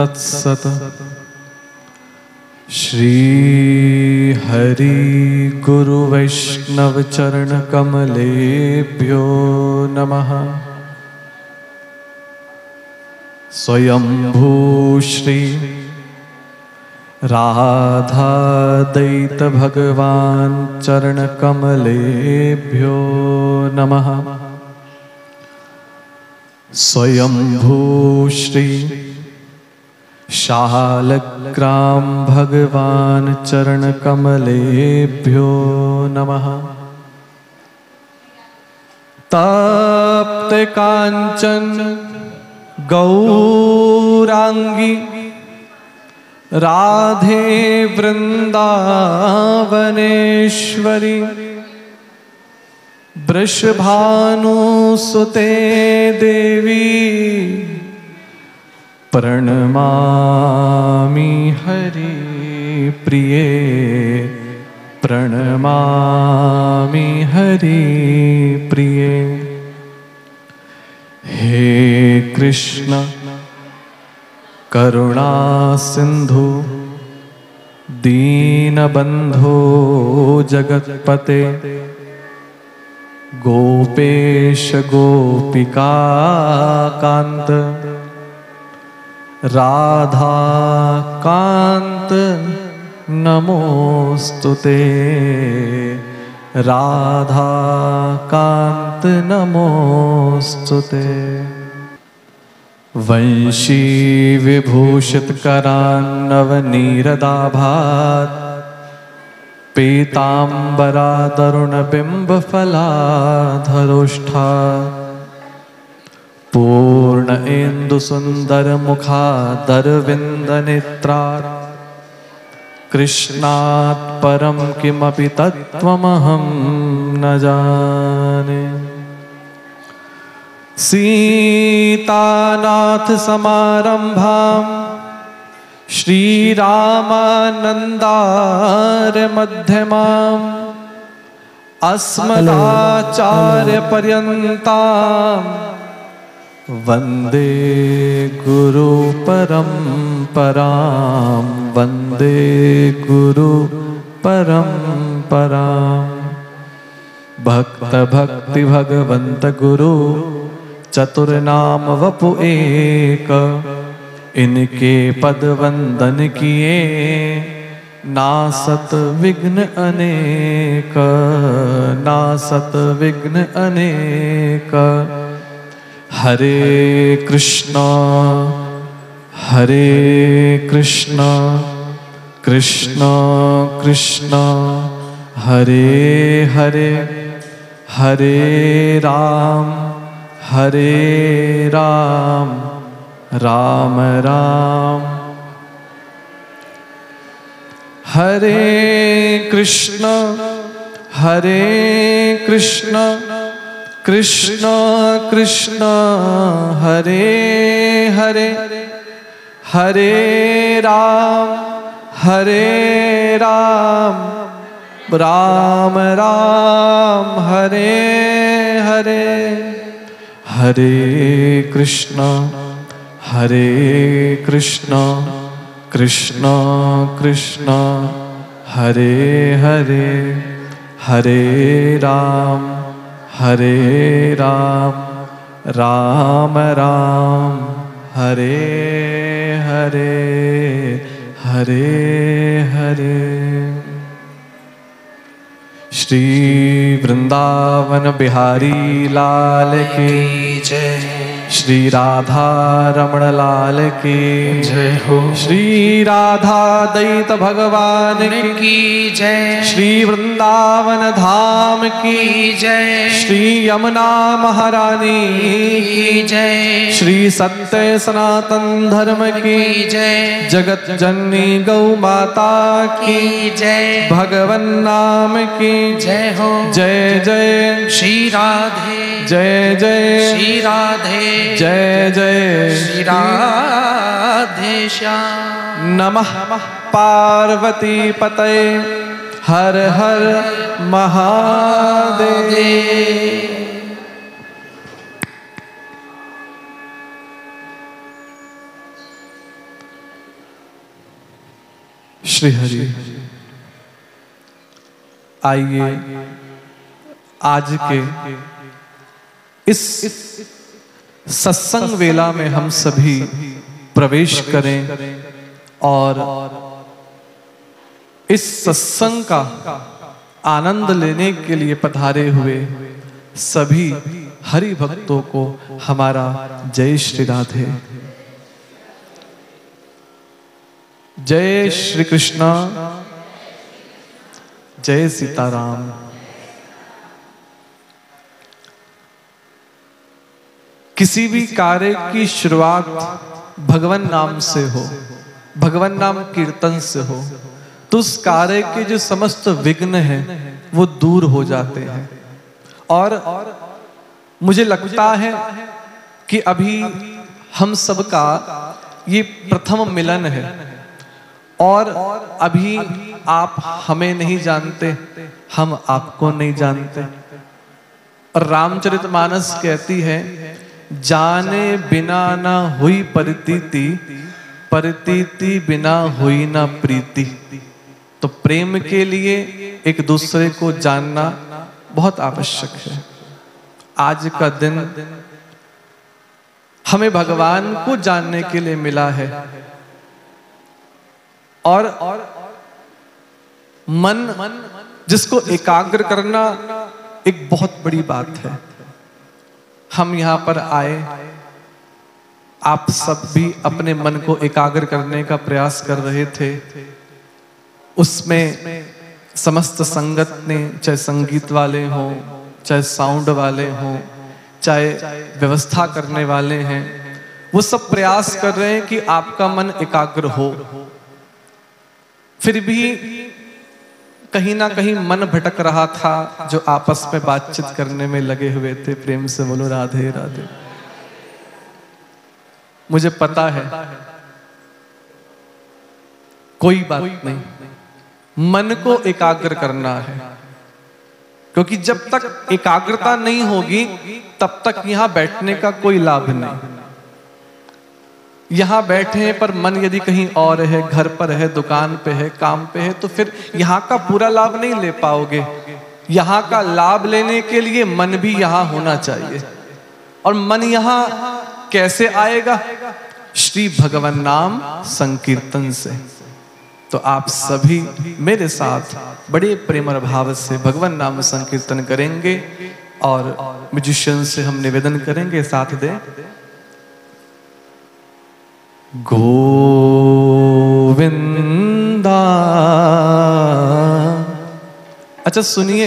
तत्सत। श्री हरि गुरु वैष्णव चरण कमलेभ्यो नमः। स्वयंभू श्री राधादैत भगवान चरण कमलेभ्यो नमः। स्वयंभू श्री शालग्राम भगवान चरण कमलेभ्यो नमः। तप्त कांचन गौरांगी राधे वृंदावनेश्वरी वृषभानुसुते देवी प्रणमामि हरि प्रिये प्रणमामि हरि प्रिये। हे कृष्ण करुणा सिंधु दीनबंधो जगत्पते गोपेश गोपिका कांत राधा कांत नमोस्तुते राधा कांत नमोस्तुते। वंशी विभूषित करान्नवनीरदाभात् पीतांबरा तरुण बिंब फलाधरोष्ठात् पूर्ण इंदु सुंदर मुखादरविंद नेत्रात् कृष्णात् परम किमपि तत्त्वमहं न जाने। सीतानाथ समारंभां श्रीरामानन्दार्य मध्यमाम् अस्मदाचार्य पर्यन्तां वन्दे गुरु परम्परां वन्दे गुरु परम्परां। भक्त भक्ति भगवंत गुरु चतुर्नाम वपु एक इनके पद वंदन किए नासत विघ्न अनेक नासत विघ्न अनेक। हरे कृष्णा कृष्णा कृष्णा हरे हरे हरे राम राम राम हरे कृष्णा कृष्ण कृष्ण हरे हरे हरे राम राम राम हरे हरे। हरे कृष्णा कृष्ण कृष्ण हरे हरे हरे राम राम राम हरे हरे हरे हरे। श्री वृंदावन बिहारी लाल की जय। श्री राधा रमण लाल की जय हो। श्री राधा दैत भगवान की जय। श्री वृंदावन धाम की जय। श्री यमुना महारानी की जय। श्री सत्य सनातन धर्म की जय। जगत जननी गौ माता की जय। भगवन नाम की जय हो। जय जय श्री राधे जय जय श्री राधे जय जय श्री राधे श्याम। नमः पार्वती पतये हर हर महादेव। श्री हरि। आइए आज के इस सत्संग वेला में हम सभी प्रवेश करें और इस सत्संग का आनंद लेने के लिए पधारे हुए सभी हरि भक्तों को हमारा जय श्री राधे। जय श्री कृष्णा, जय सीताराम। किसी भी कार्य की शुरुआत भगवान नाम से हो, भगवान नाम कीर्तन से हो, तो उस कार्य के जो समस्त विघ्न हैं वो दूर हो जाते हैं। और मुझे लगता है कि अभी हम सबका ये प्रथम मिलन है और अभी आप हमें नहीं जानते, हम आपको नहीं जानते। और रामचरितमानस कहती है, जाने बिना ना हुई परितीति, परितीति बिना हुई ना प्रीति। तो प्रेम के लिए एक दूसरे को जानना बहुत आवश्यक है। आज का दिन हमें भगवान को जानने के लिए मिला है और मन जिसको एकाग्र करना एक बहुत बड़ी बात है। हम यहां पर आए, आप सब भी अपने मन को एकाग्र करने का प्रयास कर रहे थे। उसमें समस्त संगत ने, चाहे संगीत वाले हों, चाहे साउंड वाले हों, चाहे व्यवस्था करने वाले हैं, वो सब प्रयास कर रहे हैं कि आपका मन एकाग्र हो। फिर भी कहीं ना कहीं मन भटक रहा था, जो आपस में बातचीत करने में लगे हुए थे। प्रेम से बोलो राधे राधे। मुझे पता है, कोई बात नहीं, मन को एकाग्र करना है, क्योंकि जब तक एकाग्रता नहीं होगी तब तक यहां बैठने का कोई लाभ नहीं। यहां बैठे पर मन यदि कहीं और है, घर पर है, दुकान पे है, काम पे है, तो फिर यहां का पूरा लाभ नहीं ले पाओगे। यहां का लाभ लेने के लिए मन भी यहां होना चाहिए। और मन यहां कैसे आएगा? श्री भगवान नाम संकीर्तन से। तो आप सभी मेरे साथ बड़े प्रेम और भाव से भगवान नाम संकीर्तन करेंगे और म्यूजिशियन से हम निवेदन करेंगे साथ दे। गोविंदा। अच्छा सुनिए,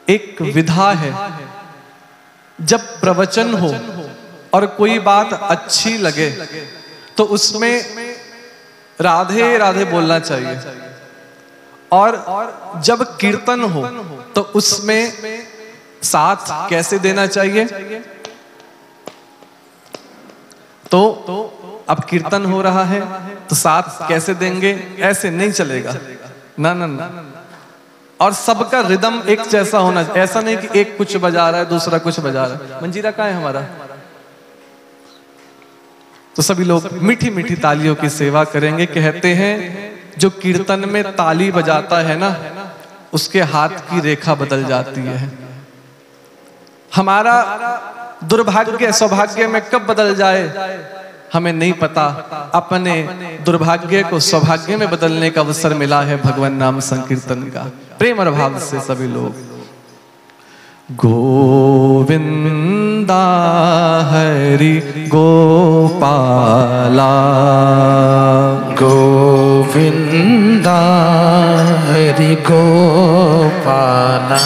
एक विधा है, जब प्रवचन हो और कोई बात अच्छी लगे तो उसमें राधे राधे बोलना चाहिए, और जब कीर्तन हो तो उसमें साथ कैसे देना चाहिए? तो अब कीर्तन हो रहा है तो साथ कैसे देंगे? ऐसे नहीं चलेगा, ना ना ना। और सबका रिदम एक जैसा होना, ऐसा नहीं कि एक कुछ बजा रहा है दूसरा कुछ बजा रहा है। मंजीरा कहाँ है हमारा? तो सभी लोग मीठी मीठी तालियों की सेवा करेंगे। कहते हैं जो कीर्तन में ताली बजाता है ना, उसके हाथ की रेखा बदल जाती है। हमारा दुर्भाग्य सौभाग्य में कब बदल जाए हमें नहीं पता। अपने दुर्भाग्य को सौभाग्य में बदलने का अवसर मिला है भगवान नाम संकीर्तन का। प्रेम और भाव से सभी लोग गोविंदा हरि गोपाला, गोविंदा हरि गोपाला,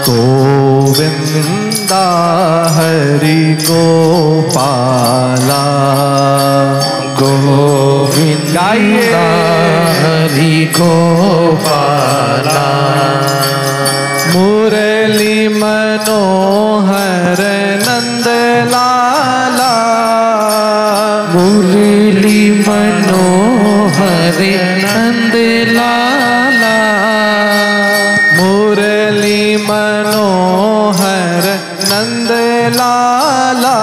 गोविंदा हरि गोपाला, गोविंदा हरि गोपाला। मुरली मनोहर नंद लाला, मुरली मनोहर नंद लाला, मुरली मनोहर नंद लाला,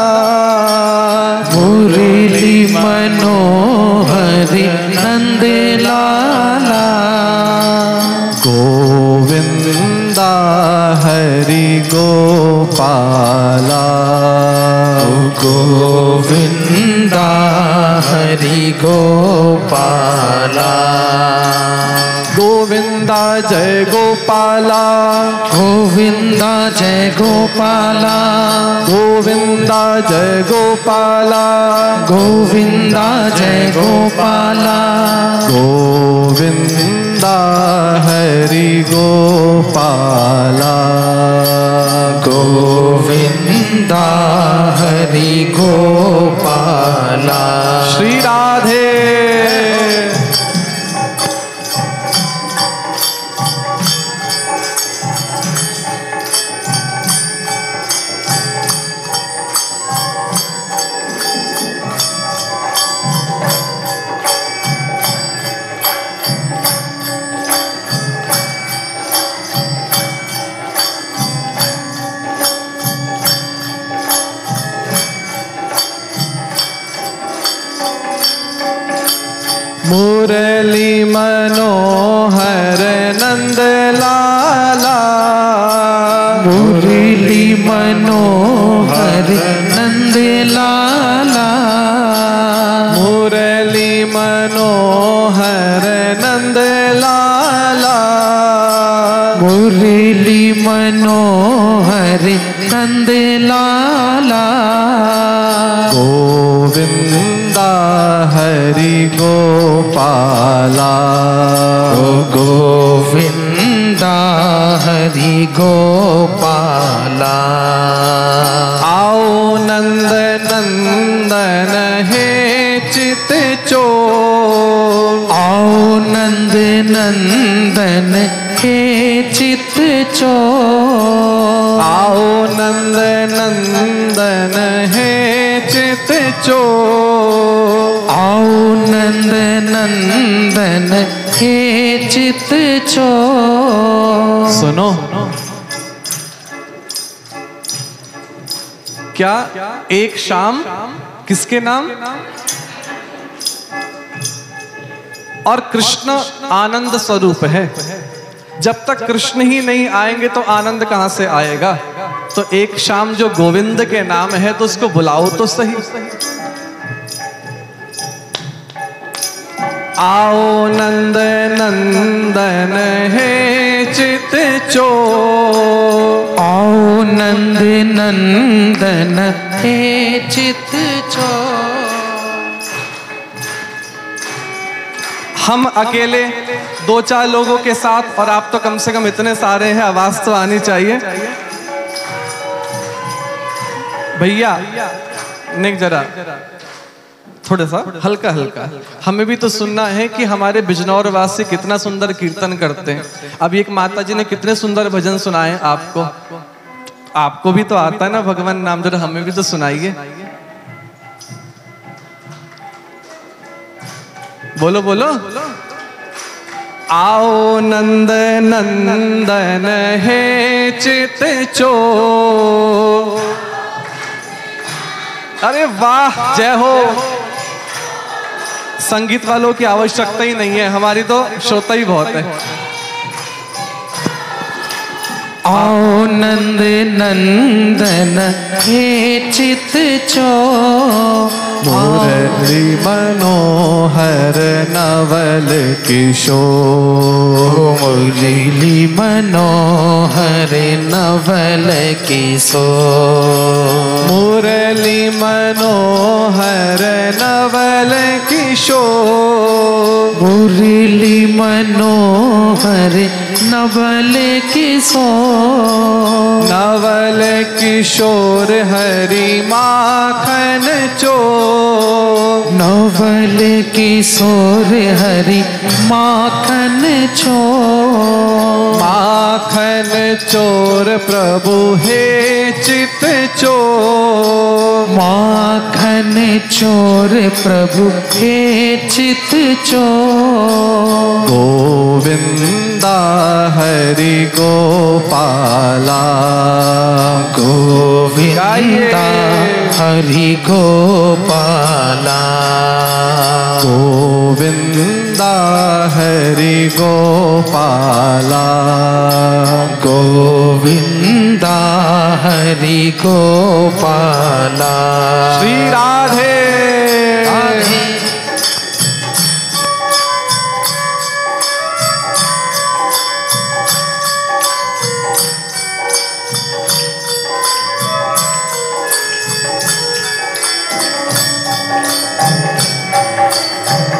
मुरली गोविंदा जय गोपाला, गोविंदा जय गोपाला, गोविंदा जय गोपाला, गोविंदा जय गोपाला, गोविंदा हरि गोपाला, गोविंदा हरि गोपाला। श्री राधे। मुरली मनोहर नंद लाला, मुरली मनोहर नंद लाला, मुरली मनोहर नंद लाला, मुरली मनोहर नंद लाला, गोविंदा हरि गोपाला, गोविंदा हरि गोपाला। आओ नंद नंदन हे चित चोर, आओ नंद नंदन हे चित चोर, आओ नंद नंदन हे चित चोर, आओ नंद नंदन हे चित चोर। सुनो, क्या एक शाम किसके नाम? और कृष्ण आनंद स्वरूप है। जब तक कृष्ण ही नहीं आएंगे तो आनंद कहां से आएगा? तो एक शाम जो गोविंद के नाम है तो उसको बुलाओ तो सही। आओ नंद नंदन हे चित चोर, आओ नंद नंदन हे चित चोर। हम अकेले दो चार लोगों के साथ, और आप तो कम से कम इतने सारे हैं, आवाज तो आनी चाहिए भैया। निक जरा थोड़ा सा हल्का हल्का, हमें भी तो सुनना है कि हमारे बिजनौर वासी कितना सुंदर कीर्तन करते हैं। अभी एक माता जी ने कितने सुंदर भजन सुनाए आपको, आपको भी तो आता है ना भगवान नाम, जरा हमें भी तो सुनाइए। बोलो बोलो। आओ नंद नंदन हे चित चोर। अरे वाह, जय हो। संगीत वालों की आवश्यकता ही नहीं है, हमारी तो श्रोता ही बहुत है। आओ नंद नंदन हे चित चोर, मुरली मनोहर नवल किशोर, मुरली मनोहर नवल किशोर, मुरली मनोहर नवल किशोर, मुरली मनोहर नवल किशोर, नवल किशोर हरि माखन चोर, नवल किशोर हरि माखन चोर, माखन चोर प्रभु हे चित चोर, माखन चोर प्रभु हे चित चोर। गोविंदा हरि गोपाला, गोविंदा हरि गोपाला, गोविंदा हरि गोपाला, गोविंदा हरि गोपाला। श्री राधे।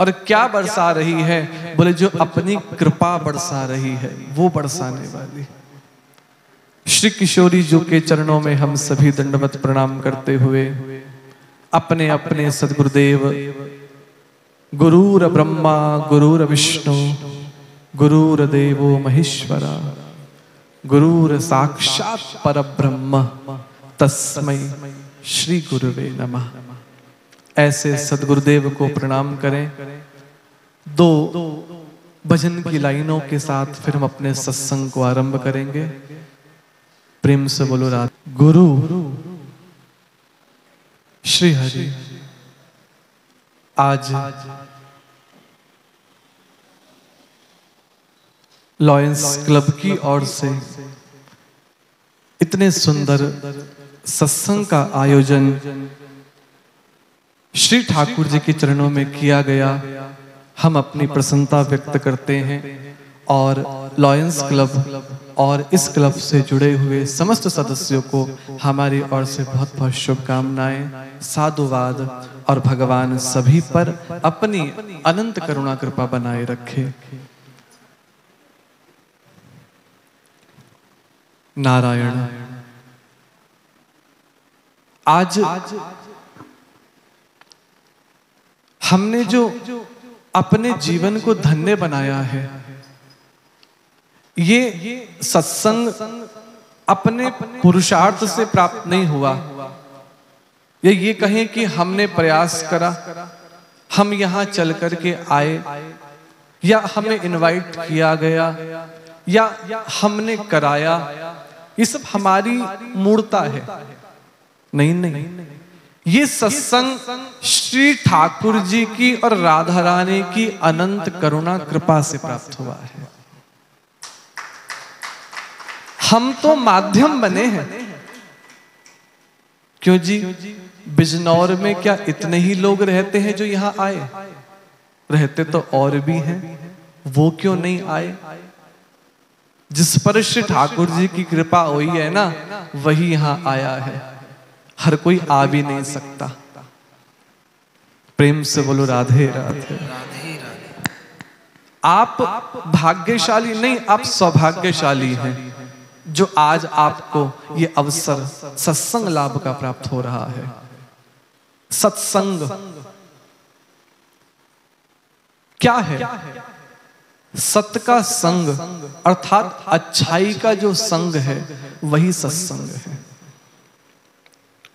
और क्या बरसा रही है? बोले जो अपनी कृपा बरसा रही है वो बरसाने वाली। श्री किशोरी जी के चरणों में हम सभी दंडवत प्रणाम करते हुए अपने अपने सद्गुरुदेव गुरुर ब्रह्मा गुरुर विष्णु गुरुर देवो महेश्वरा गुरुर साक्षात परब्रह्म तस्मै श्री गुरुवे नमः। ऐसे सद्गुरुदेव को प्रणाम करें। दो भजन की लाइनों के साथ फिर हम अपने सत्संग को आरंभ करेंगे। प्रेम से बोलो राधे। गुरु श्री हरि आज लॉयंस क्लब की ओर से इतने सुंदर सत्संग का आयोजन श्री ठाकुर जी के चरणों में किया गया। हम अपनी प्रसन्नता व्यक्त करते हैं और लॉयंस क्लब और इस क्लब से जुड़े हुए समस्त सदस्यों को हमारी ओर से बहुत बहुत शुभकामनाएं, साधुवाद और भगवान सभी पर अपनी अनंत करुणा कृपा बनाए रखे। नारायण। आज हमने जो अपने जीवन को धन्य बनाया है, ये सत्संग अपने पुरुषार्थ से प्राप्त नहीं हुआ। ये कहें कि हमने प्रयास करा, हम यहां चल करके आए, या हमें इनवाइट किया गया, या हमने कराया, ये सब हमारी मूर्ता है। नहीं, ये सत्संग श्री ठाकुर जी की और राधा रानी की अनंत करुणा कृपा से प्राप्त हुआ है। हम तो माध्यम बने हैं। क्यों जी? बिजनौर में क्या इतने ही लोग रहते हैं जो यहां आए? रहते तो और भी हैं, वो क्यों नहीं आए? जिस पर श्री ठाकुर जी की कृपा हुई है ना, वही यहां आया है। हर कोई आ भी नहीं सकता। प्रेम से बोलो राधे राधे। आप भाग्यशाली नहीं, आप सौभाग्यशाली हैं जो आज आपको ये अवसर सत्संग लाभ का प्राप्त हो रहा है। सत्संग क्या है? सत्य का संग अर्थात अच्छाई का जो संग है वही सत्संग है।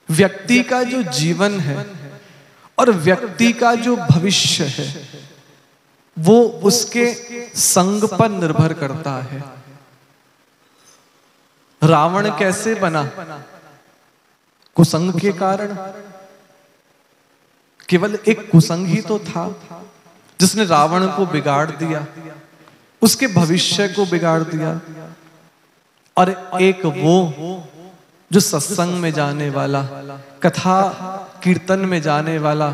व्यक्ति का जो जीवन है और व्यक्ति का जो भविष्य है वो उसके संग पर निर्भर करता है। रावण कैसे बना? कुसंग के कारण। केवल एक कुसंग ही तो था जिसने रावण को बिगाड़ दिया, उसके भविष्य को बिगाड़ दिया। और एक वो जो सत्संग में जाने वाला, कथा कीर्तन में जाने वाला,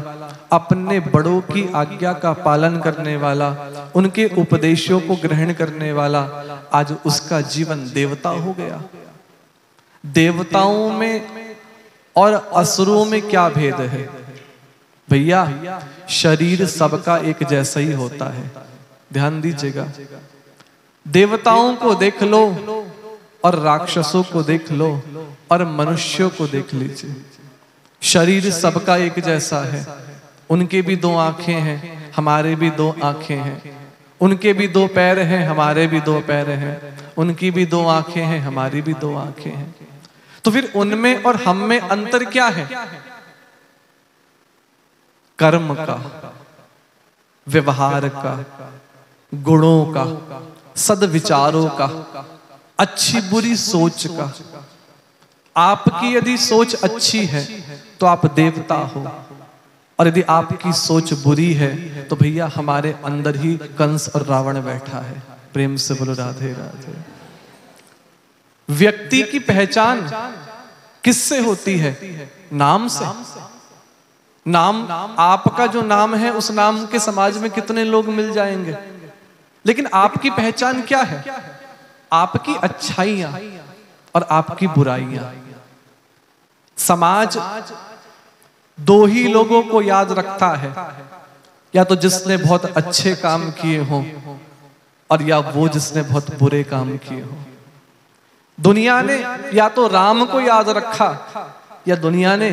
अपने बड़ों की आज्ञा का पालन करने वाला, उनके उपदेशों को ग्रहण करने वाला, आज उसका जीवन देवता हो गया। देवताओं में और असुरों में क्या भेद है भैया? शरीर सबका एक जैसा ही होता है। ध्यान दीजिएगा। देवताओं को देख लो और राक्षसों को देख लो और मनुष्यों को देख लीजिए, शरीर सबका एक जैसा है। उनके भी दो आंखें हैं, हमारे भी दो आंखें हैं। उनके भी दो पैर हैं, हमारे भी दो पैर हैं। उनकी भी दो आंखें हैं, हमारी भी दो आंखें हैं। तो फिर उनमें और हम में अंतर क्या है? कर्म का, व्यवहार का, गुणों का, सद्विचारों का, अच्छी बुरी सोच का। आपकी यदि सोच अच्छी है तो आप देवता हो, और यदि आपकी सोच बुरी है तो भैया हमारे अंदर ही कंस और रावण बैठा है। प्रेम से बोलो राधे राधे। व्यक्ति की पहचान किससे होती है? नाम से। नाम, आपका जो नाम है उस नाम के समाज में कितने लोग मिल जाएंगे, लेकिन आपकी पहचान क्या है? आपकी अच्छाइयां और आपकी बुराइयां। समाज दो ही लोगों को याद रखता है, या तो जिसने बहुत अच्छे काम किए हों, और या वो जिसने बहुत बुरे काम किए हों। दुनिया ने या तो राम को याद रखा, या दुनिया ने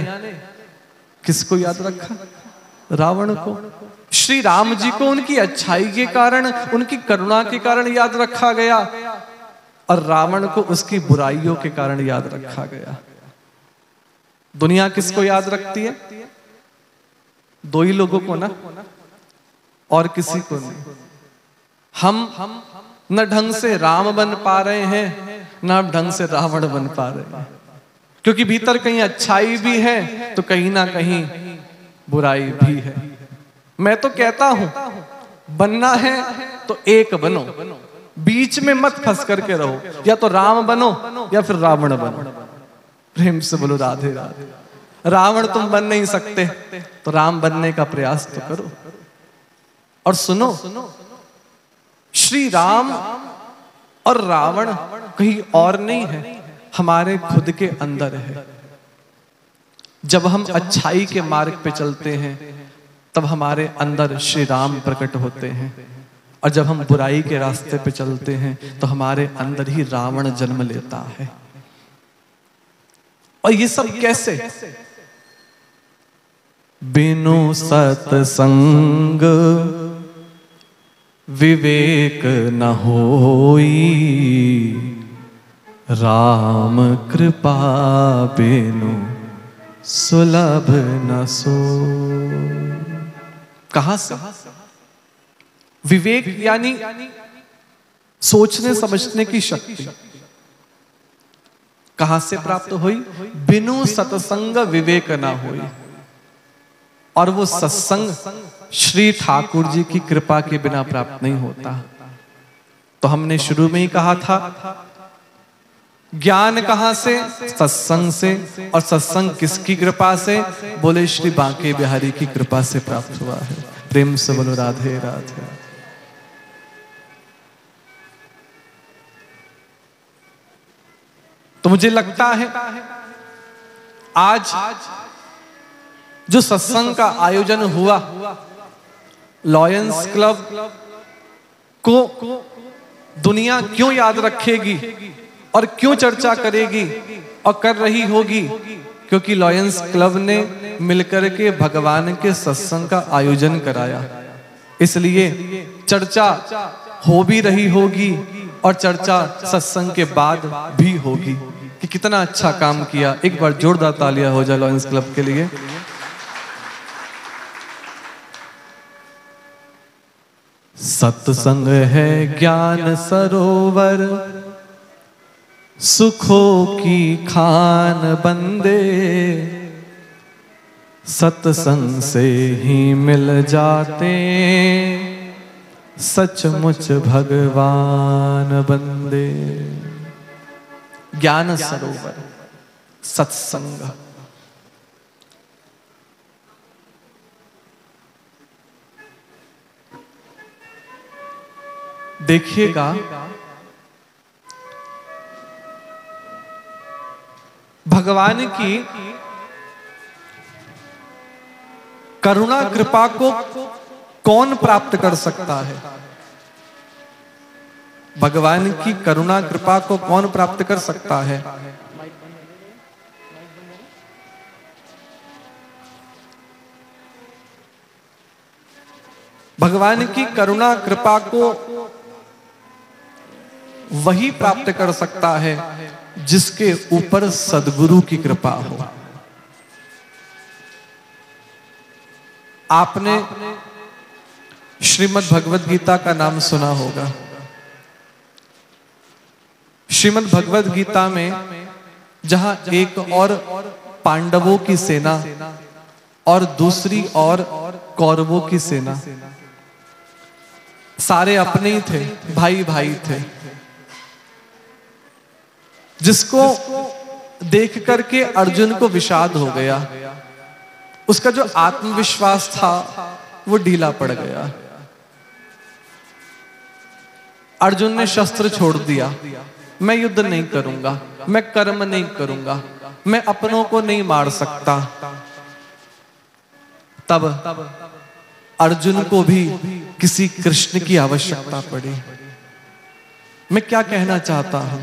किसको याद रखा? रावण को। श्री राम जी को उनकी अच्छाई के कारण, उनकी करुणा के कारण याद रखा गया, और रावण को उसकी बुराइयों के कारण याद रखा गया। दुनिया किसको याद रखती है? दो ही लोगों को ना, और किसी को नहीं। हम न ढंग से राम बन पा रहे हैं, न ढंग से रावण बन पा रहे हैं, क्योंकि भीतर कहीं अच्छाई भी है तो कहीं ना कहीं बुराई भी है। मैं तो कहता हूं, बनना है तो एक बनो, बीच में मत फंस करके रहो। या तो राम बनो या फिर रावण बनो। प्रेम से बोलो राधे राधे। रावण तुम बन नहीं सकते तो राम बनने का प्रयास तो करो। और सुनो, श्री राम और रावण कहीं और नहीं है, हमारे खुद के अंदर है। जब हम अच्छाई के मार्ग पे चलते हैं तब हमारे अंदर श्री राम प्रकट होते हैं, और जब हम बुराई के रास्ते पे चलते हैं तो हमारे अंदर ही रावण जन्म लेता है। और ये सब कैसे? बिनु सत्संग विवेक न होई, राम कृपा बिनु सुलभ न सो। कहां से? विवेक यानी सोचने समझने की शक्ति कहां से प्राप्त हुई? बिनु सत्संग विवेक ना हुई। और वो सत्संग श्री ठाकुर जी की कृपा के बिना प्राप्त नहीं होता। तो हमने शुरू में ही कहा था, ज्ञान कहां से? सत्संग से। और सत्संग किसकी कृपा से? बोले श्री बांके बिहारी की कृपा से प्राप्त हुआ है। प्रेम से बोलो राधे राधे। तो मुझे लगता है आज जो सत्संग का आयोजन हुआ, लॉयंस क्लब को दुनिया क्यों याद रखेगी और क्यों चर्चा करेगी और कर रही होगी? क्योंकि लॉयंस क्लब ने मिलकर के भगवान के सत्संग का आयोजन कराया, इसलिए चर्चा हो भी रही होगी और चर्चा सत्संग के बाद भी होगी कि कितना अच्छा काम किया। एक बार जोरदार तालियां हो जाए लॉयंस क्लब के लिए। सत्संग है ज्ञान सरोवर, सुखों की खान बंदे, सत्संग से ही मिल जाते सचमुच भगवान बंदे। ज्ञान सरोवर सत्संग। देखिएगा, भगवान की करुणा कृपा को कौन प्राप्त कर सकता है? भगवान की करुणा कृपा को कौन प्राप्त कर सकता है? भगवान की करुणा कृपा को वही प्राप्त कर सकता है जिसके ऊपर सद्गुरु की कृपा हो। आपने श्रीमद् भगवद गीता का नाम सुना होगा। श्रीमद् भगवद गीता में जहां एक और पांडवों की सेना और दूसरी और कौरवों की सेना, सारे अपने ही थे, भाई भाई थे, जिसको देख करके अर्जुन को विषाद हो गया। उसका जो आत्मविश्वास था वो ढीला पड़ गया। अर्जुन ने शस्त्र छोड़ दिया, मैं युद्ध नहीं करूंगा, मैं कर्म नहीं करूंगा, मैं अपनों को नहीं मार सकता। तब अर्जुन को भी किसी कृष्ण की आवश्यकता पड़ी। मैं क्या कहना चाहता हूं,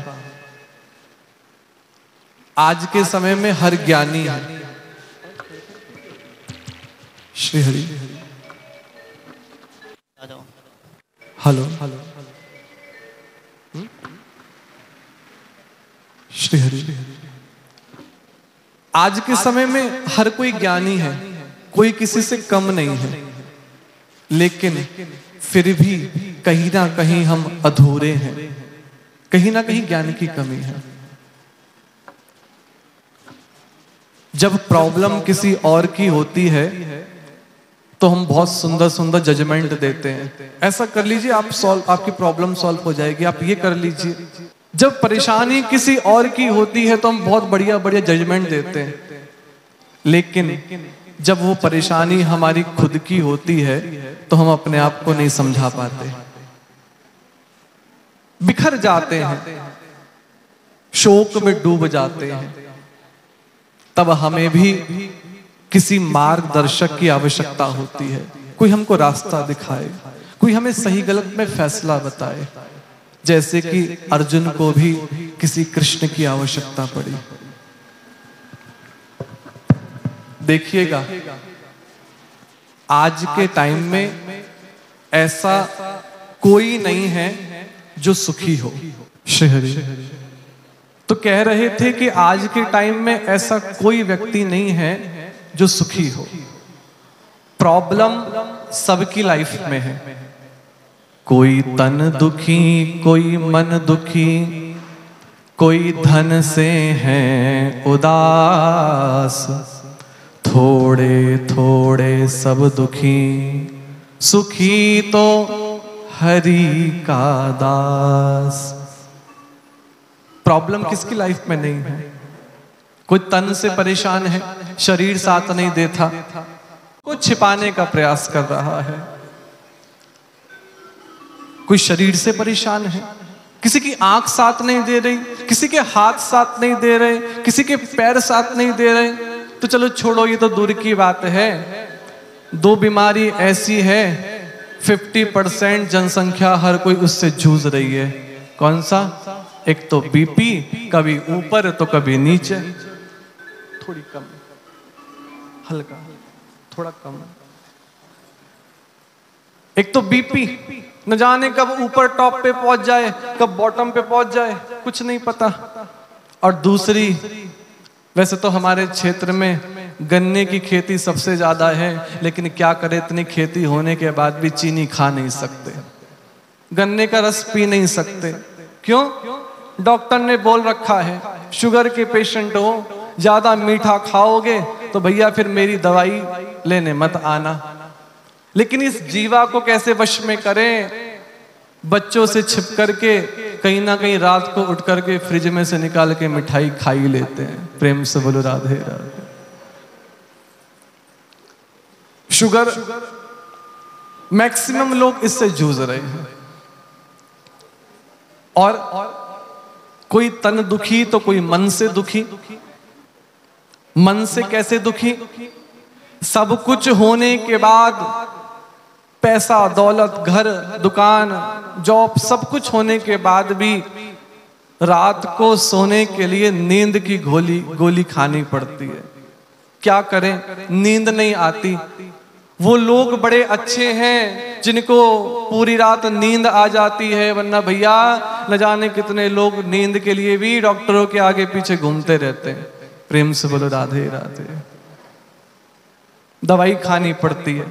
आज के समय में हर ज्ञानी है। Shri Hari, hello hello, Shri Hari. आज के समय में हर कोई ज्ञानी है, कोई किसी से कम नहीं है, लेकिन फिर भी कहीं ना कहीं हम अधूरे हैं, कहीं ना कहीं ज्ञान की कमी है। जब प्रॉब्लम किसी और की होती है तो हम बहुत सुंदर सुंदर जजमेंट देते हैं, ऐसा कर लीजिए आप सॉल्व, आपकी प्रॉब्लम सॉल्व हो जाएगी, आप ये कर लीजिए। जब परेशानी किसी और की होती है तो हम बहुत बढ़िया बढ़िया जजमेंट देते हैं, लेकिन जब वो परेशानी हमारी खुद की होती है तो हम अपने आप को नहीं समझा पाते, बिखर जाते हैं, शोक में डूब जाते हैं। तब हमें भी किसी मार्गदर्शक की आवश्यकता होती है, कोई हमको रास्ता दिखाए, कोई हमें सही गलत में फैसला बताए, जैसे कि अर्जुन को भी किसी कृष्ण की आवश्यकता पड़ी। देखिएगा आज के टाइम में ऐसा कोई नहीं है जो सुखी हो। श्री हरि। तो कह रहे थे कि आज के टाइम में ऐसा कोई व्यक्ति नहीं है जो सुखी हो। प्रॉब्लम सबकी लाइफ में है, कोई तन दुखी, कोई मन दुखी, कोई धन से है उदास, थोड़े थोड़े सब दुखी, सुखी तो हरि का दास। प्रॉब्लम किसकी लाइफ में नहीं है? कोई तन से परेशान है, शरीर साथ नहीं देता, कोई छिपाने का प्रयास कर रहा है, कोई शरीर से परेशान है, किसी की आंख साथ नहीं दे रही, किसी के हाथ साथ नहीं दे रहे, किसी के पैर साथ नहीं दे रहे, तो चलो छोड़ो, ये तो दूर की बात है। दो बीमारी ऐसी है 50% जनसंख्या हर कोई उससे जूझ रही है। कौन सा? एक तो बीपी, कभी ऊपर तो कभी नीचे, थोड़ी कम, हल्का थोड़ा कम। एक तो बीपी न जाने कब ऊपर टॉप पे पहुंच जाए, कब बॉटम पे पहुंच जाए, कुछ नहीं पता। और दूसरी, वैसे तो हमारे क्षेत्र में गन्ने की खेती सबसे ज्यादा है, लेकिन क्या करें, इतनी खेती होने के बाद भी चीनी खा नहीं सकते, गन्ने का रस पी नहीं सकते। क्यों? डॉक्टर ने बोल रखा है शुगर के पेशेंट हो, ज्यादा मीठा खाओगे तो भैया फिर मेरी दवाई लेने मत आना। लेकिन इस जीवा को कैसे वश में करें? बच्चों से छिप करके कहीं ना कहीं रात को उठ करके फ्रिज में से निकाल के मिठाई खाई लेते हैं। प्रेम से बोलो राधे राधे। शुगर, मैक्सिमम लोग इससे जूझ रहे हैं। और कोई तन दुखी तो कोई मन से दुखी। मन से कैसे दुखी? सब कुछ होने के बाद, पैसा दौलत, घर दुकान जॉब सब कुछ होने के बाद भी रात को सोने के लिए नींद की गोली खानी पड़ती है। क्या करें, नींद नहीं आती। वो लोग बड़े अच्छे हैं जिनको पूरी रात नींद आ जाती है, वरना भैया न जाने कितने लोग नींद के लिए भी डॉक्टरों के आगे पीछे घूमते रहते हैं। प्रेम से बोलो राधे राधे। दवाई खानी पड़ती है।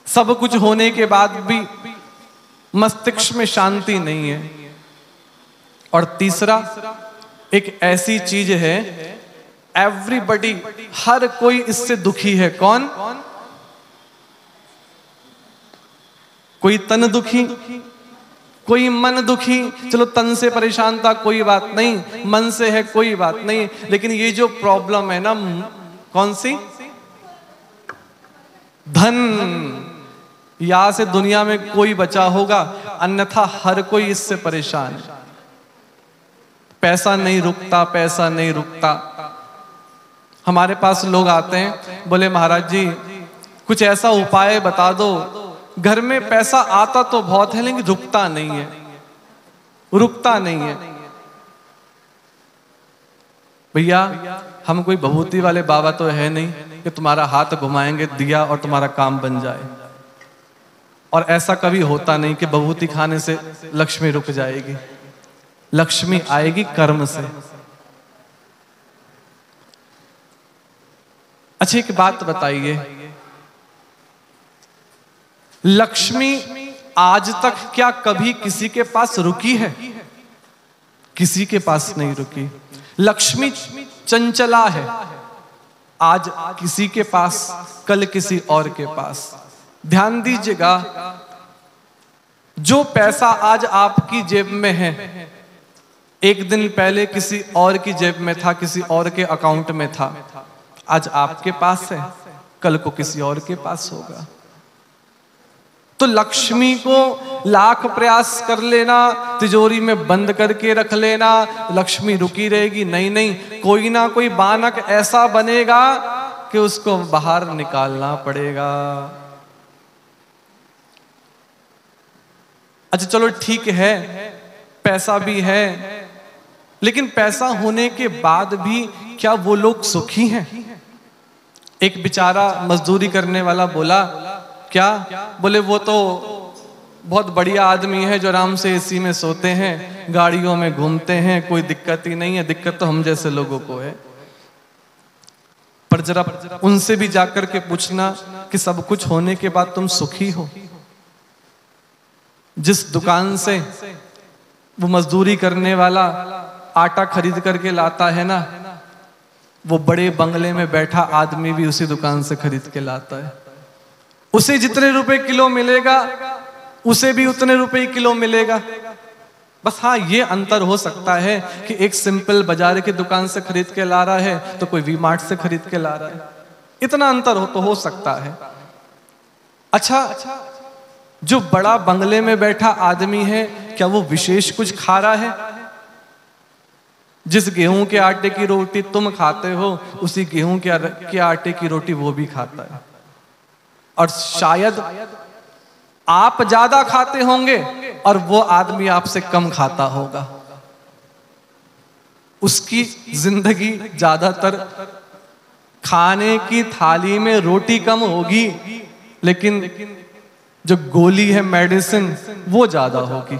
सब कुछ होने के बाद भी मस्तिष्क में शांति नहीं है। और तीसरा, एक ऐसी चीज है, एवरीबडी, हर कोई इससे दुखी है। कौन? कोई तन दुखी, कोई मन दुखी। चलो तन से परेशान था कोई बात नहीं, मन से है कोई बात नहीं, लेकिन ये जो प्रॉब्लम है ना, कौन सी? धन। यहां से दुनिया में कोई बचा होगा, अन्यथा हर कोई इससे परेशान है। पैसा नहीं रुकता, पैसा नहीं रुकता। हमारे पास लोग आते हैं, बोले महाराज जी कुछ ऐसा उपाय बता दो। घर में पैसा आता तो बहुत है लेकिन रुकता नहीं है, रुकता नहीं है। भैया हम कोई भभूति वाले बाबा तो है नहीं कि तुम्हारा हाथ घुमाएंगे दिया और तुम्हारा काम बन जाए। और ऐसा कभी होता नहीं कि भभूति खाने से लक्ष्मी रुक जाएगी। लक्ष्मी आएगी कर्म से। अच्छा एक बात बताइए, लक्ष्मी आज तक क्या कभी किसी के पास रुकी है? किसी के पास नहीं रुकी। लक्ष्मी चंचला है, आज किसी के पास, कल किसी और के पास। ध्यान दीजिएगा, जो पैसा आज आपकी जेब में है, एक दिन पहले किसी और की जेब में था, किसी और के अकाउंट में था। आज आपके पास है, कल को किसी और के पास होगा। तो लक्ष्मी को लाख प्रयास कर लेना, तिजोरी में बंद करके रख लेना, लक्ष्मी रुकी रहेगी? नहीं नहीं, कोई ना कोई बानक ऐसा बनेगा कि उसको बाहर निकालना पड़ेगा। अच्छा चलो ठीक है, पैसा भी है, लेकिन पैसा होने के बाद भी क्या वो लोग सुखी हैं? एक बेचारा मजदूरी करने वाला बोला, क्या? बोले वो तो बहुत बढ़िया आदमी है जो आराम से एसी में सोते हैं, गाड़ियों में घूमते हैं, कोई दिक्कत ही नहीं है। दिक्कत तो हम जैसे लोगों को है। पर जरा उनसे भी जाकर के पूछना कि सब कुछ होने के बाद तुम सुखी हो? जिस दुकान से वो मजदूरी करने वाला आटा खरीद करके लाता है ना, वो बड़े बंगले में बैठा आदमी भी उसी दुकान से खरीद के लाता है। उसे जितने रुपए किलो मिलेगा, उसे भी उतने रुपए किलो मिलेगा। बस हाँ, ये अंतर हो सकता है कि एक सिंपल बाजार की दुकान से खरीद के ला रहा है तो कोई वी मार्ट से खरीद के ला रहा है। इतना अंतर हो सकता है। अच्छा, जो बड़ा बंगले में बैठा आदमी है, क्या वो विशेष कुछ खा रहा है? जिस गेहूं के आटे की रोटी तुम खाते हो, उसी गेहूं के आटे की रोटी वो भी खाता है। और शायद आप ज्यादा खाते होंगे और वो आदमी आपसे कम खाता होगा। उसकी जिंदगी ज्यादातर खाने की थाली में रोटी कम होगी, लेकिन जो गोली है मेडिसिन वो ज्यादा होगी।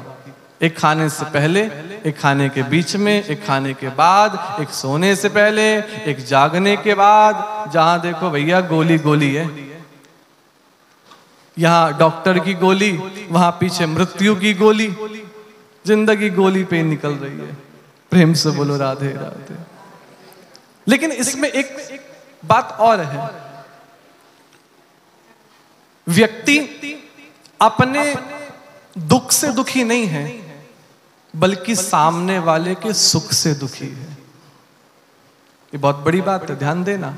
एक खाने से पहले, एक खाने के बीच में, एक खाने के बाद, एक सोने से पहले, एक जागने के बाद। जहां देखो भैया गोली गोली है। यहां डॉक्टर की गोली, वहां पीछे मृत्यु की गोली। जिंदगी गोली पे निकल रही है। प्रेम से बोलो राधे राधे। लेकिन इसमें एक बात और है, व्यक्ति अपने दुख से दुखी नहीं है, बल्कि सामने वाले के सुख से दुखी है। ये बहुत बड़ी बात है, ध्यान देना।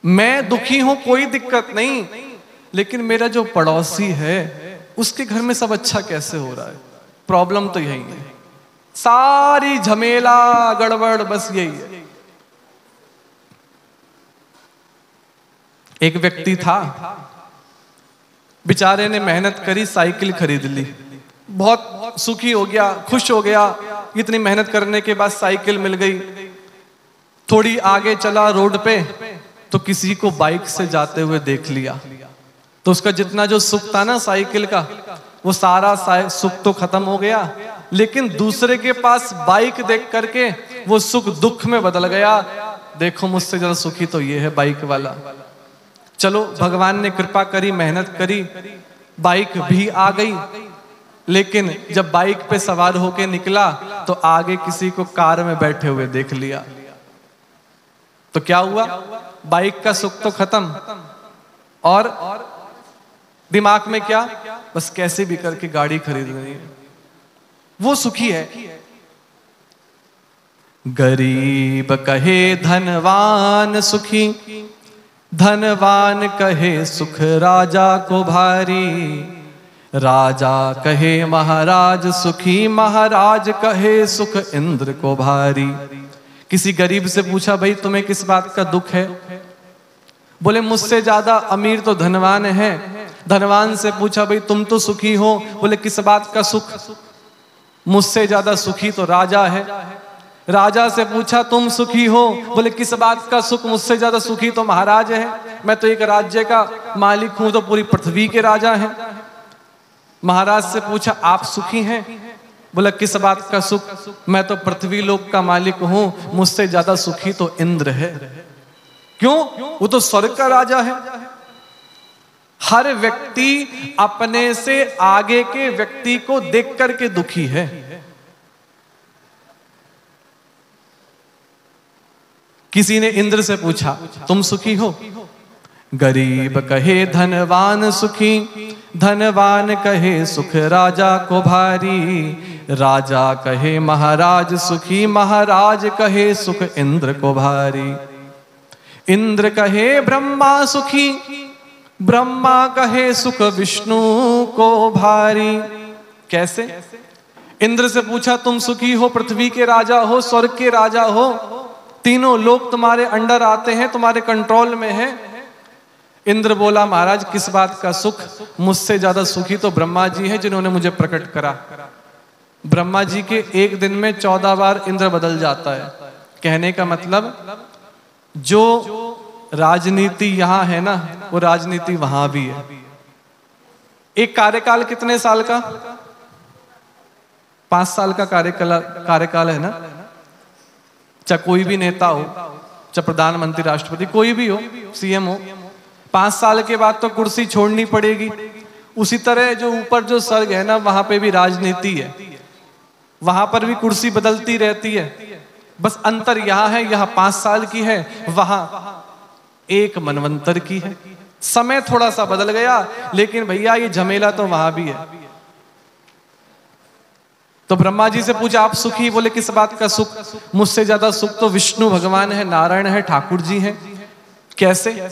मैं दुखी हूं, कोई दिक्कत नहीं, लेकिन मेरा जो पड़ोसी है उसके घर में सब अच्छा कैसे हो रहा है? प्रॉब्लम तो यही है, सारी झमेला गड़बड़ बस यही है। एक व्यक्ति था, बेचारे ने मेहनत करी, साइकिल खरीद ली, बहुत सुखी हो गया, खुश हो गया। इतनी मेहनत करने के बाद साइकिल मिल गई। थोड़ी आगे चला रोड पे तो किसी को बाइक से जाते हुए देख लिया, तो उसका जितना जो सुख था ना साइकिल का, वो सारा सुख तो खत्म हो गया। लेकिन दूसरे के पास बाइक देख करके वो सुख दुख में बदल गया। देखो मुझसे ज्यादा सुखी तो ये है बाइक वाला। चलो भगवान ने कृपा करी, मेहनत करी, बाइक भी आ गई। लेकिन जब बाइक पे सवार होके निकला तो आगे किसी को कार में बैठे हुए देख लिया। तो क्या हुआ? बाइक का सुख तो खत्म, और दिमाग में क्या? बस कैसे भी करके गाड़ी खरीदनी है। वो सुखी है। गरीब कहे धनवान सुखी, धनवान कहे सुख राजा को भारी। राजा कहे महाराज सुखी, महाराज कहे सुख इंद्र को भारी। किसी गरीब से पूछा, भाई तुम्हें किस बात का दुख है? बोले मुझसे ज्यादा अमीर तो धनवान है। धनवान से पूछा भाई तुम तो सुखी हो, बोले किस बात का सुख? मुझसे ज्यादा सुखी तो राजा है। राजा से पूछा तुम सुखी हो, बोले किस बात का सुख? मुझसे ज्यादा सुखी तो महाराज है, मैं तो एक राज्य का मालिक हूं, तो पूरी पृथ्वी के राजा हैं। महाराज से पूछा आप सुखी हैं? बोला किस बात का सुख? मैं तो पृथ्वी लोक का मालिक हूं, मुझसे ज्यादा सुखी तो इंद्र है। क्यों? वो तो स्वर्ग का राजा है। हर व्यक्ति अपने से आगे के व्यक्ति को देख करके दुखी है। किसी ने इंद्र से पूछा तुम सुखी हो? गरीब कहे धनवान सुखी, धनवान कहे सुख राजा को भारी, राजा कहे महाराज सुखी, महाराज कहे सुख इंद्र को भारी। इंद्र कहे ब्रह्मा सुखी, ब्रह्मा कहे सुख विष्णु को भारी। कैसे? इंद्र से पूछा तुम सुखी हो, पृथ्वी के राजा हो, स्वर्ग के राजा हो, तीनों लोग तुम्हारे अंडर आते हैं, तुम्हारे कंट्रोल में है। इंद्र बोला महाराज किस बात का सुख? मुझसे ज्यादा सुखी तो ब्रह्मा जी हैं जिन्होंने मुझे प्रकट करा। ब्रह्मा जी के एक दिन में 14 बार इंद्र बदल जाता है। कहने का मतलब जो राजनीति यहां है ना, वो राजनीति वहां भी है। एक कार्यकाल कितने साल का? 5 साल का कार्यकाल है ना। चाहे कोई भी नेता हो, चाहे प्रधानमंत्री, राष्ट्रपति, कोई भी हो, सीएम हो, 5 साल के बाद तो कुर्सी छोड़नी पड़ेगी। उसी तरह जो ऊपर जो स्वर्ग है ना, वहां पे भी राजनीति है, वहां पर भी कुर्सी बदलती रहती है। बस अंतर यहां है, यहां 5 साल की है, वहां 1 मनवंतर की है। समय थोड़ा सा बदल गया, लेकिन भैया ये झमेला तो वहां भी है। तो ब्रह्मा जी से पूछा आप सुखी? बोले किस बात का सुख? मुझसे ज्यादा सुख तो विष्णु भगवान है, नारायण है, ठाकुर जी हैं। कैसे?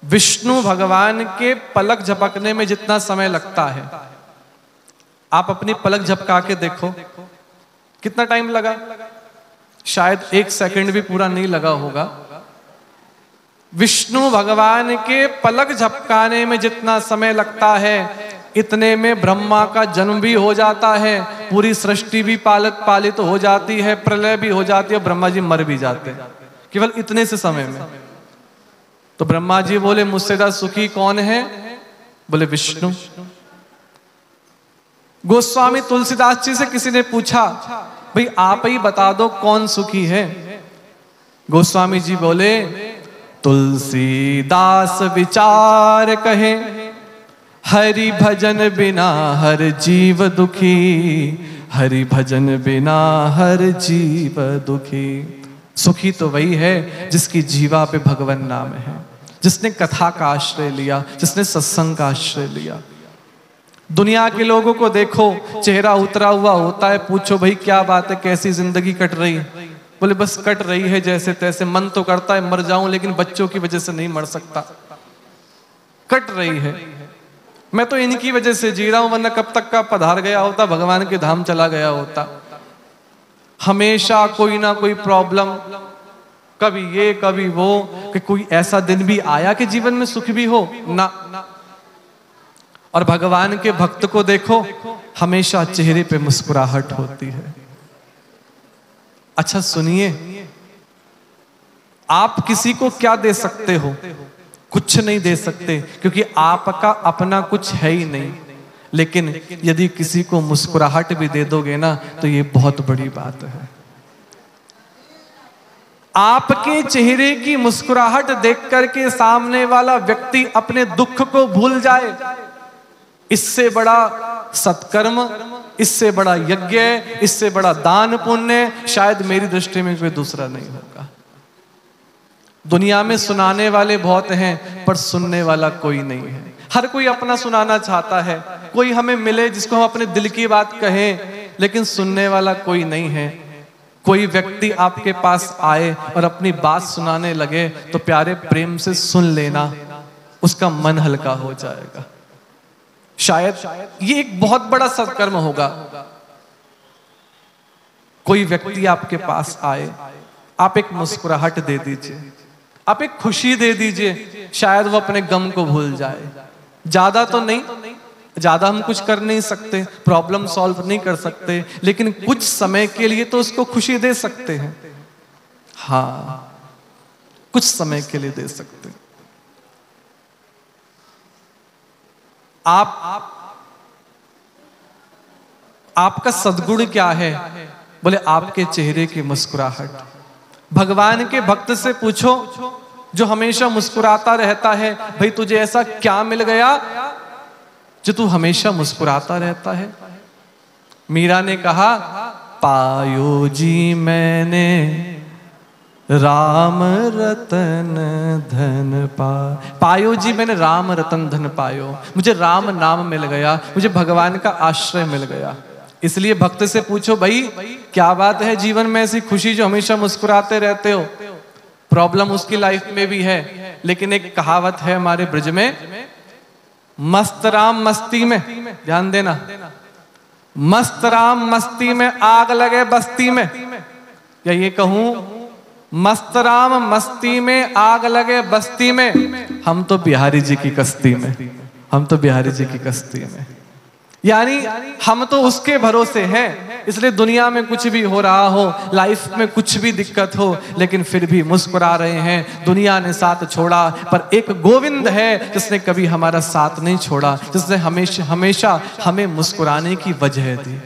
विष्णु भगवान के पलक झपकने में जितना समय लगता है, आप अपनी पलक झपका के देखो कितना टाइम लगा। शायद 1 सेकंड भी पूरा नहीं लगा होगा। विष्णु भगवान के पलक झपकाने में जितना समय लगता है, इतने में ब्रह्मा का जन्म भी हो जाता है, पूरी सृष्टि भी पालित हो जाती है, प्रलय भी हो जाती है, ब्रह्मा जी मर भी जाते हैं केवल इतने से समय में। तो ब्रह्मा जी बोले मुझसे ज्यादा सुखी कौन है? बोले विष्णु। गोस्वामी तुलसीदास जी से किसी ने पूछा भाई आप ही बता दो कौन सुखी है? गोस्वामी जी बोले तुलसीदास विचार कहे, हरि भजन बिना हर जीव दुखी, हरि भजन बिना हर जीव दुखी। सुखी तो वही है जिसकी जीवा पे भगवान नाम है, जिसने कथा का आश्रय लिया, जिसने सत्संग का आश्रय लिया। दुनिया के लोगों को देखो, चेहरा उतरा हुआ होता है, पूछो भाई क्या बात है, कैसी जिंदगी कट रही? बोले बस कट रही है जैसे तैसे, मन तो करता है मर जाऊं, लेकिन बच्चों की वजह से नहीं मर सकता, कट रही है। मैं तो इनकी वजह से जी रहा हूं, वरना कब तक का पधार गया होता, भगवान के धाम चला गया होता। हमेशा कोई ना कोई प्रॉब्लम, कभी ये कभी वो, कि कोई ऐसा दिन भी आया कि जीवन में सुख भी हो ना। और भगवान के भक्त को देखो, हमेशा चेहरे पे मुस्कुराहट होती है। अच्छा सुनिए, आप किसी को क्या दे सकते हो? कुछ नहीं दे सकते, क्योंकि आपका अपना कुछ है ही नहीं। लेकिन यदि किसी को मुस्कुराहट भी दे दोगे ना, तो ये बहुत बड़ी बात है। आपके चेहरे की मुस्कुराहट देख करके सामने वाला व्यक्ति अपने दुख को भूल जाए, इससे बड़ा सत्कर्म, इससे बड़ा यज्ञ, इससे बड़ा दान पुण्य शायद मेरी दृष्टि में कोई दूसरा नहीं होगा। दुनिया में सुनाने वाले बहुत हैं, पर सुनने वाला कोई नहीं है। हर कोई अपना सुनाना चाहता है, कोई हमें मिले जिसको हम अपने दिल की बात कहें, लेकिन सुनने वाला कोई नहीं है। कोई व्यक्ति आपके पास आए और अपनी बात सुनाने लगे, तो प्यारे प्रेम से सुन लेना, उसका मन हल्का हो जाएगा। शायद ये एक बहुत बड़ा सत्कर्म होगा। कोई व्यक्ति आपके पास आए, आप एक मुस्कुराहट दे दीजिए, आप एक खुशी दे दीजिए, शायद वो अपने गम को भूल जाए। ज्यादा तो नहीं, ज्यादा हम कुछ कर नहीं सकते, प्रॉब्लम सॉल्व नहीं कर सकते, लेकिन कुछ समय के लिए तो उसको खुशी दे सकते हैं। हाँ, कुछ समय के लिए दे सकते हैं। आपका सद्गुण क्या है? बोले आपके चेहरे की मुस्कुराहट। भगवान के भक्त से पूछो जो हमेशा मुस्कुराता रहता है, भाई तुझे ऐसा क्या मिल गया जो तू हमेशा मुस्कुराता रहता है? मीरा ने कहा, पायो जी मैंने राम रतन धन पायो जी मैंने राम रतन धन पायो। मुझे राम नाम मिल गया, मुझे भगवान का आश्रय मिल गया। इसलिए भक्त से पूछो, भाई क्या बात है जीवन में ऐसी खुशी जो हमेशा मुस्कुराते रहते हो? प्रॉब्लम उसकी लाइफ में भी है, लेकिन एक कहावत है हमारे ब्रज में, मस्त राम मस्ती में, ध्यान देना, मस्त राम मस्ती में आग लगे बस्ती में। या ये कहूं, मस्त राम मस्ती में आग लगे बस्ती में, हम तो बिहारी जी की कश्ती में, हम तो बिहारी जी की कश्ती में। यानी हम तो उसके भरोसे हैं, इसलिए दुनिया में कुछ भी हो रहा हो, लाइफ में कुछ भी दिक्कत हो, लेकिन फिर भी मुस्कुरा रहे हैं। दुनिया ने साथ छोड़ा, पर एक गोविंद है जिसने कभी हमारा साथ नहीं छोड़ा, जिसने हमेशा हमेशा हमें मुस्कुराने की वजह दी,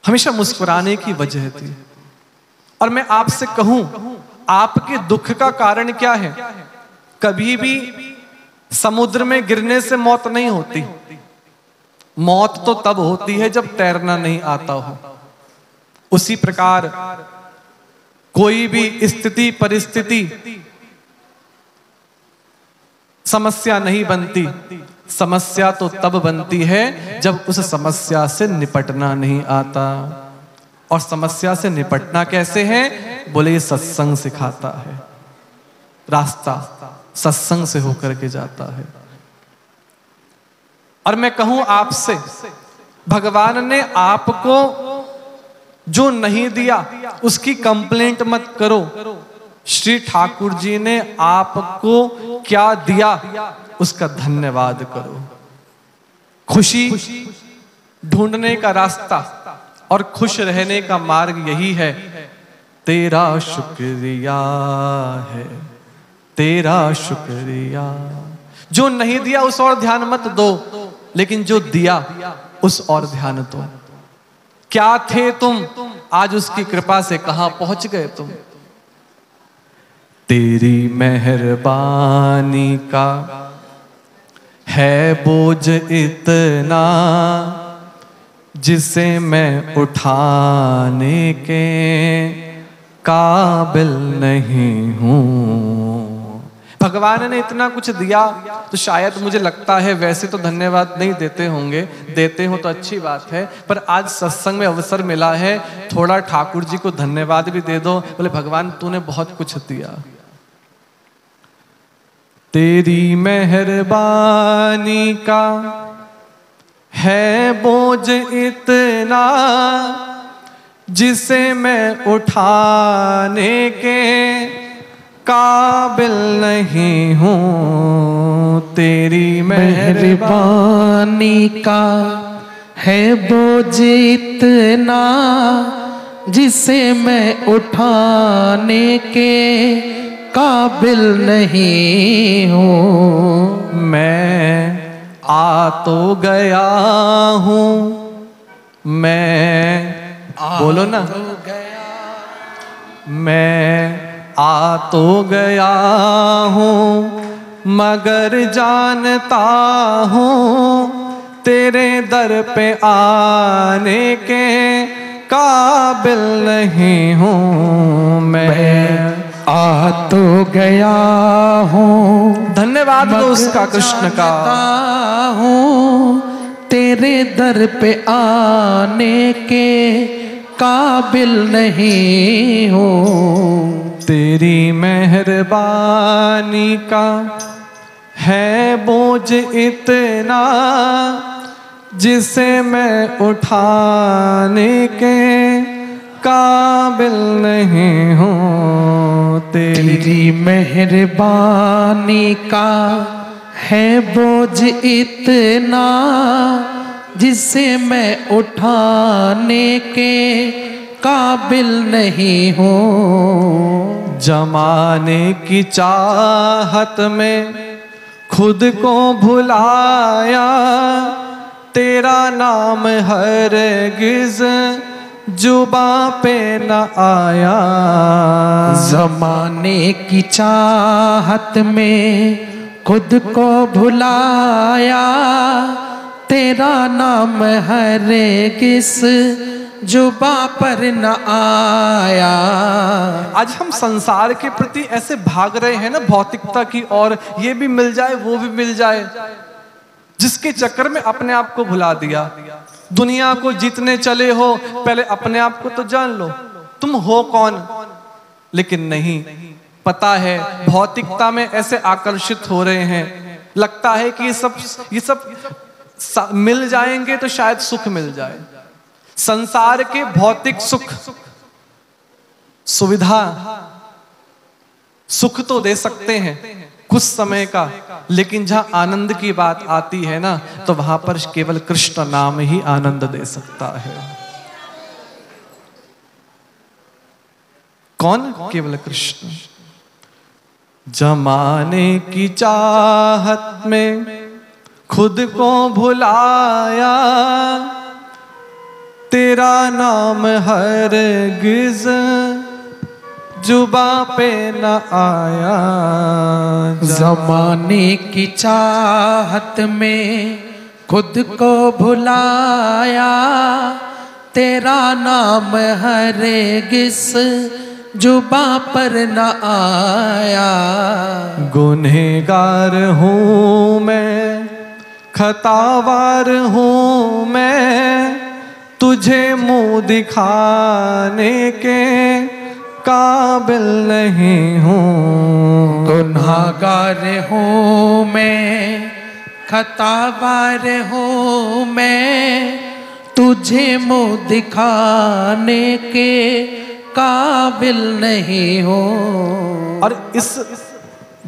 हमेशा मुस्कुराने की वजह थी। और मैं आपसे कहूं, आपके दुख का कारण क्या है? कभी भी समुद्र में गिरने से मौत नहीं होती। मौत तो तब होती है जब तैरना नहीं आता हो। उसी प्रकार कोई भी स्थिति परिस्थिति समस्या नहीं बनती, समस्या तो तब बनती है जब उस समस्या से निपटना नहीं आता। और समस्या से निपटना कैसे है? बोले ये सत्संग सिखाता है, रास्ता सत्संग से होकर के जाता है। और मैं कहूं आपसे, भगवान ने आपको जो नहीं दिया उसकी कंप्लेंट मत करो। श्री ठाकुर जी ने आपको क्या दिया उसका धन्यवाद करो। खुशी ढूंढने का रास्ता और खुश रहने का मार्ग यही है, तेरा शुक्रिया है, तेरा शुक्रिया। जो नहीं दिया उस और ध्यान मत दो, लेकिन जो दिया उस और ध्यान दो। क्या थे तुम, आज उसकी कृपा से कहां पहुंच गए तुम। तेरी मेहरबानी का है बोझ इतना जिसे मैं उठाने के काबिल नहीं हूं। भगवान ने इतना कुछ दिया तो शायद मुझे लगता है वैसे तो धन्यवाद नहीं देते होंगे, देते हो तो अच्छी बात है, पर आज सत्संग में अवसर मिला है, थोड़ा ठाकुर जी को धन्यवाद भी दे दो। बोले भगवान तूने बहुत कुछ दिया, तेरी मेहरबानी का है बोझ इतना जिसे मैं उठाने के काबिल नहीं हूँ। तेरी मेहरबानी का है बोझ इतना जिसे मैं उठाने के काबिल नहीं हूँ। मैं आ तो गया हूँ, मैं बोलो ना, मैं आ तो गया हूँ मगर जानता हूँ तेरे दर पे आने के काबिल नहीं हूँ। मैं आ तो गया हूँ, धन्यवाद दो उसका कृष्ण का, हूँ तेरे दर पे आने के काबिल नहीं हूँ। तेरी मेहरबानी का है बोझ इतना जिसे मैं उठाने के काबिल नहीं हूँ। तेरी मेहरबानी का है बोझ इतना, जिसे मैं उठाने के काबिल नहीं हूँ। जमाने की चाहत में खुद को भुलाया, तेरा नाम हरगिज़ जुबां पे न आया। ज़माने की चाहत में खुद को भुलाया, तेरा नाम हरगिज़ जुबां पर न आया। आज हम संसार के प्रति ऐसे भाग रहे हैं ना, भौतिकता की ओर, ये भी मिल जाए वो भी मिल जाए, जिसके चक्कर में अपने आप को भुला दिया। दुनिया को जीतने चले हो, पहले अपने आप को तो जान लो, तुम हो कौन। लेकिन नहीं, पता है भौतिकता में ऐसे आकर्षित हो रहे हैं, लगता है कि ये सब मिल जाएंगे तो शायद सुख मिल जाए। संसार के भौतिक सुख, सुविधा, सुख तो दे सकते हैं कुछ समय का, लेकिन जहां आनंद की बात आती है ना, तो वहां पर केवल कृष्ण नाम ही आनंद दे सकता है। कौन? केवल कृष्ण। जमाने की चाहत में खुद को भुलाया, तेरा नाम हरगिज़ जुबां पे न आया। ज़माने की चाहत में खुद को भुलाया, तेरा नाम हरगिज़ जुबां पर न आया। गुनहगार हूँ मैं, खतावार हूँ मैं, तुझे मुँह दिखाने के काबिल नहीं हूँ। गुनहगार हूँ मैं, खतावार हूँ मैं, तुझे मुँह दिखाने के काबिल नहीं हूँ। और इस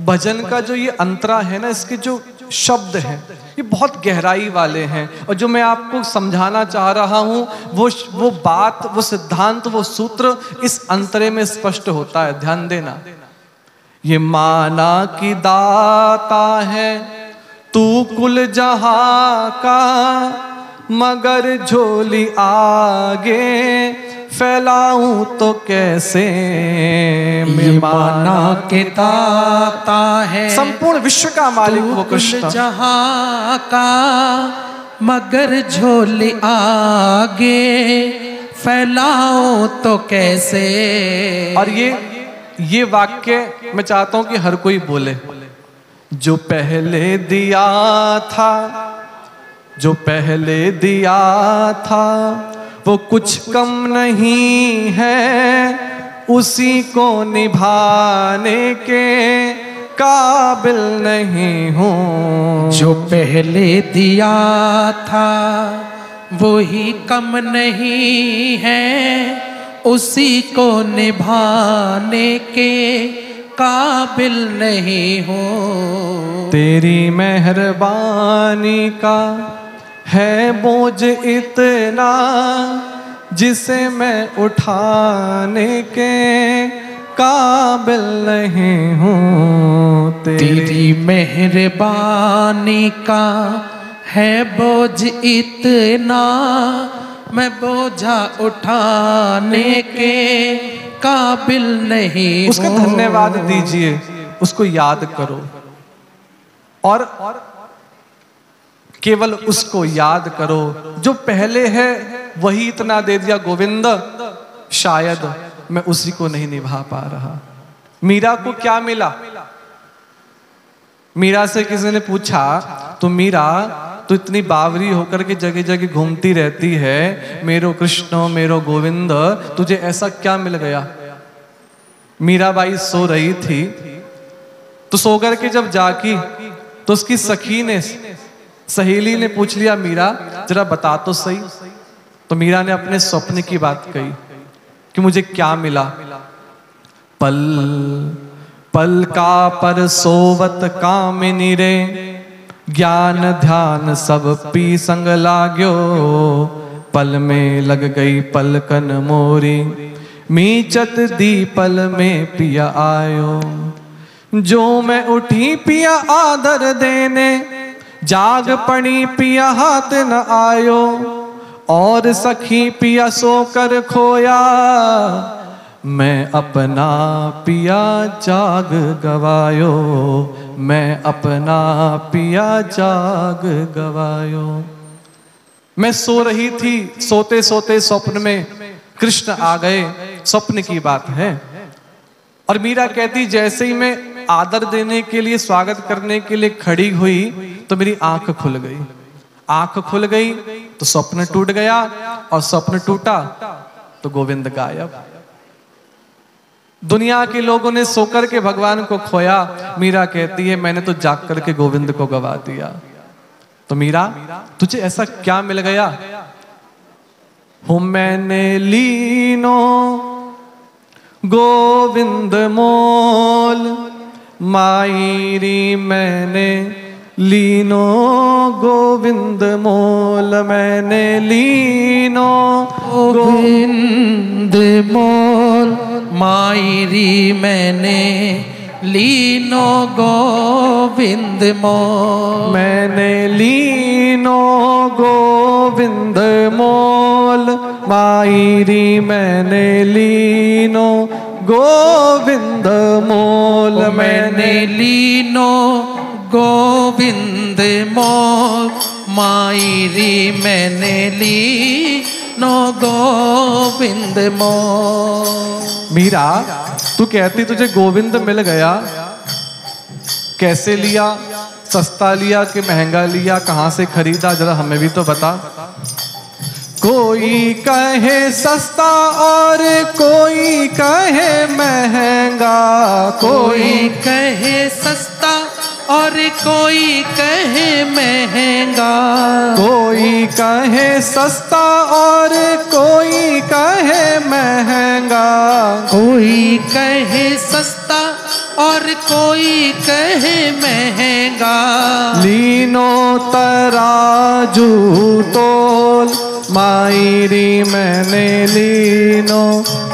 भजन का जो ये अंतरा है ना, इसके जो शब्द हैं ये बहुत गहराई वाले हैं, और जो मैं आपको समझाना चाह रहा हूँ वो बात, वो सिद्धांत, वो सूत्र इस अंतरे में स्पष्ट होता है। ध्यान देना। ये माना कि दाता है तू कुल जहां का, मगर झोली आगे फैलाऊं तो कैसे। ये माना के दाता है संपूर्ण विश्व का मालिक वो कृष्ण, जहां का, मगर झोली आगे फैलाऊं तो कैसे। और ये वाक्य मैं चाहता हूं कि हर कोई बोले। जो पहले दिया था, जो पहले दिया था, वो कुछ कम नहीं है, उसी को निभाने के काबिल नहीं हूँ। जो पहले दिया था वो ही कम नहीं है, उसी को निभाने के काबिल नहीं हूँ। तेरी मेहरबानी का है बोझ इतना, जिसे मैं उठाने के काबिल नहीं हूँ। तेरी मेहरबानी का है बोझ इतना, मैं बोझा उठाने के काबिल नहीं। उसका धन्यवाद दीजिए, उसको याद करो, और केवल उसको याद करो। जो पहले है वही इतना दे दिया गोविंद, शायद मैं उसी को नहीं निभा पा रहा। मीरा को क्या मिला? मीरा से किसी ने पूछा, तो मीरा तो इतनी बावरी होकर के जगह जगह घूमती रहती है, मेरो कृष्ण मेरो गोविंद, तुझे ऐसा क्या मिल गया? मीराबाई सो रही थी, तो सो करके जब जागी तो उसकी सखी ने, सहेली ने पूछ लिया, मीरा जरा बता तो सही। तो मीरा ने अपने स्वप्न की बात कही कि मुझे क्या मिला। पल पल का पर सोवत कामिनी रे, ज्ञान ध्यान सब पी संग लाग्यो। पल में लग गई पलकन मोरी, मीचत दी पल में पिया आयो। जो मैं उठी पिया आदर देने, जाग पड़ी पिया हाथ न आयो। और सखी पिया सोकर खोया, मैं अपना पिया जाग गवायो। मैं अपना पिया जाग गवायो। मैं सो रही थी, सोते सोते स्वप्न में कृष्ण आ गए, स्वप्न की बात है। और मीरा कहती जैसे ही मैं आदर देने के लिए, स्वागत करने के लिए खड़ी हुई तो मेरी आंख खुल गई। आंख खुल गई तो स्वप्न टूट गया, और स्वप्न टूटा तो गोविंद गायब। दुनिया के लोगों ने सोकर के भगवान को खोया, मीरा कहती है मैंने तो जाग करके गोविंद को गवा दिया। तो मीरा तुझे ऐसा क्या मिल गया? हूं मैंने लीनो गोविंद मोल, मायरी मैंने लीनो गोविंद मोल। मैंने लीनो गोविंद मोल, मायरी मैंने लीनो गोविंद मोल। मैंने लीनो गोविंद मोल, मायरी मैंने लीनो गोविंद मोल। मैंने लीनो गोविंद मोल, मायरी मैंने लीनो गोविंद मोल। मीरा तू कहती तुझे गोविंद मिल गया, कैसे लिया? सस्ता लिया कि महंगा लिया? कहां से खरीदा? जरा हमें भी तो बता। कोई कहे सस्ता और कोई कहे महंगा। कोई कहे सस्ता और कोई कहे महंगा। कोई कहे सस्ता और कोई कहे महंगा। कोई कहे सस्ता और कोई कहे महंगा। लीनो तराजू तोल, मायरी मैंने लीनो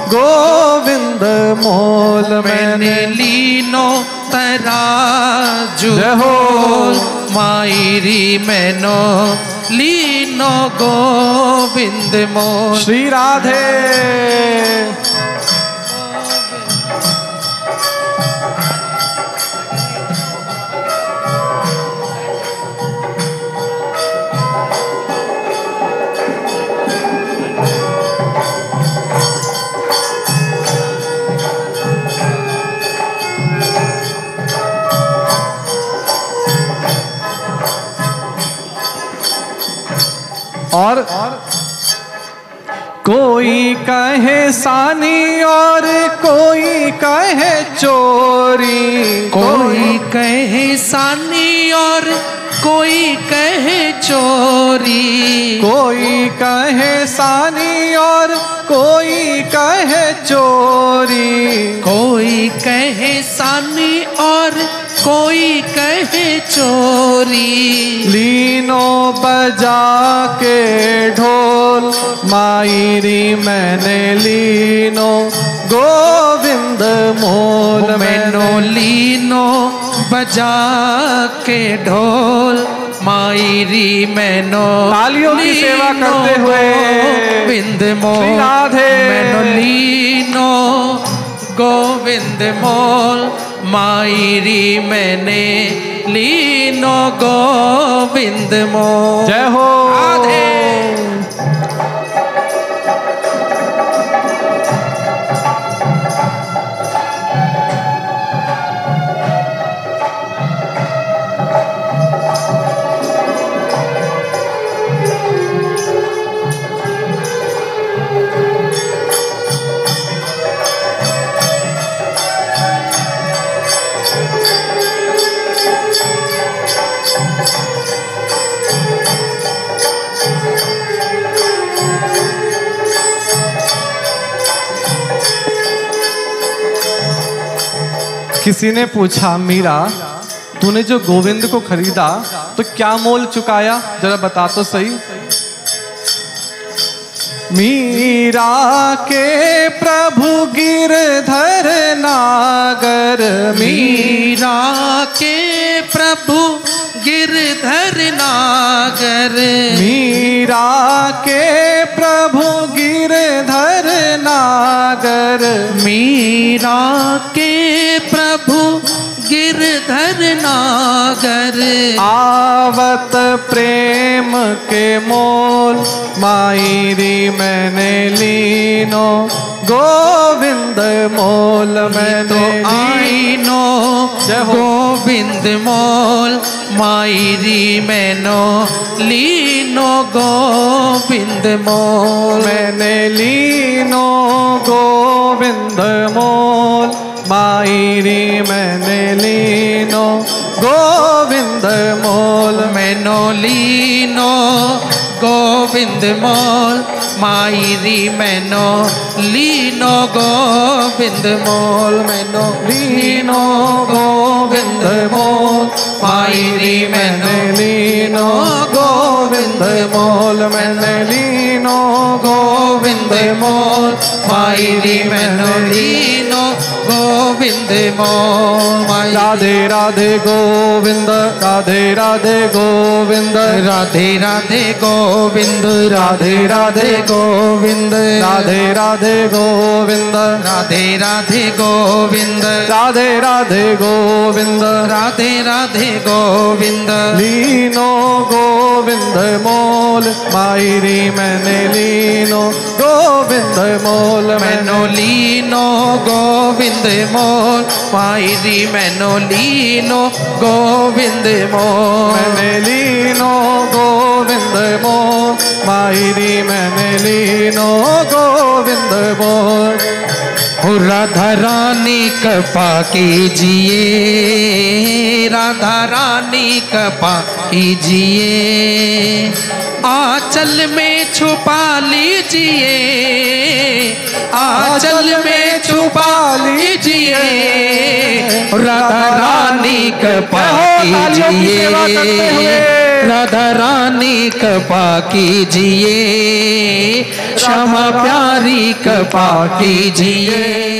गोविंद मोल। मैंने लीनो तराजू हो मायरी मैनो लीनो गोविंद मोल। श्री राधे। और कोई कहे सानी और कोई कहे चोरी। कोई कहे सानी और कोई कहे चोरी। कोई कहे सानी और कोई कहे चोरी। कोई कहे सानी और कोई कहे चोरी। लीनो बजा के ढोल, मायरी मैंने लीनो गोविंद मोल। मैनो लीनो बजा के ढोल, मायरी मैनो तालियों की सेवा करते हुए गोविंद मोल। राधे। मैनो लीनो गोविंद मोल, मायरी मैंने लीनो गोविंद मोल। जय हो राधे। किसी ने पूछा, मीरा तूने जो गोविंद को खरीदा तो क्या मोल चुकाया, जरा बता तो सही। मीरा के प्रभु गिरधर नागर, मीरा के प्रभु गिरधर नागर, मीरा के प्रभु गिरधर नागर, मीरा के प्रभु गिरधर नागर। आवत प्रेम के मोल मायरी मैंने लीनो, गोविंद मोल मैंने आईनो, गोविंद मोल मायरी मैनो लीनो, गोविंद मोल मैंने लीनो, गोविंद मोल मायरी मैंने लीनो, गोविंद मोल मैनो लीनो, गोविंद मोल मायरी मैनो लीनो, गोविंद मोल मैनो लीनो, गोविंद मोल मायरी मैंने लीनो, गोविंद मोल मैंने लीनो, गोविंद मोल मायरी मैंने लीनो, गोविंद मोल। राधे राधे गोविंद, राधे राधे गोविंद, राधे राधे गोविंद, राधे राधे गोविंद, राधे राधे गोविंद, राधे राधे गोविंद, राधे राधे गोविंद, राधे राधे गोविंद। लीनो गोविंद मोल मायरी मैंने लीनो, गोविंद मोल मैनो लीनो, गोविंद मोल मायरी मैनो लीनो, गोविंद मोल मैंने लीनो, गोविंद मोल मायरी मैंने लीनो, गोविंद मोल। राधा रानी कृपा कीजिए, राधा रानी कृपा कीजिए, आंचल में छुपा लीजिए, आंचल में छुपा लीजिए, राधा रानी कृपा कीजिए, राधा रानी कृपा कीजिए, क्षमा प्यारी कृपा कीजिए।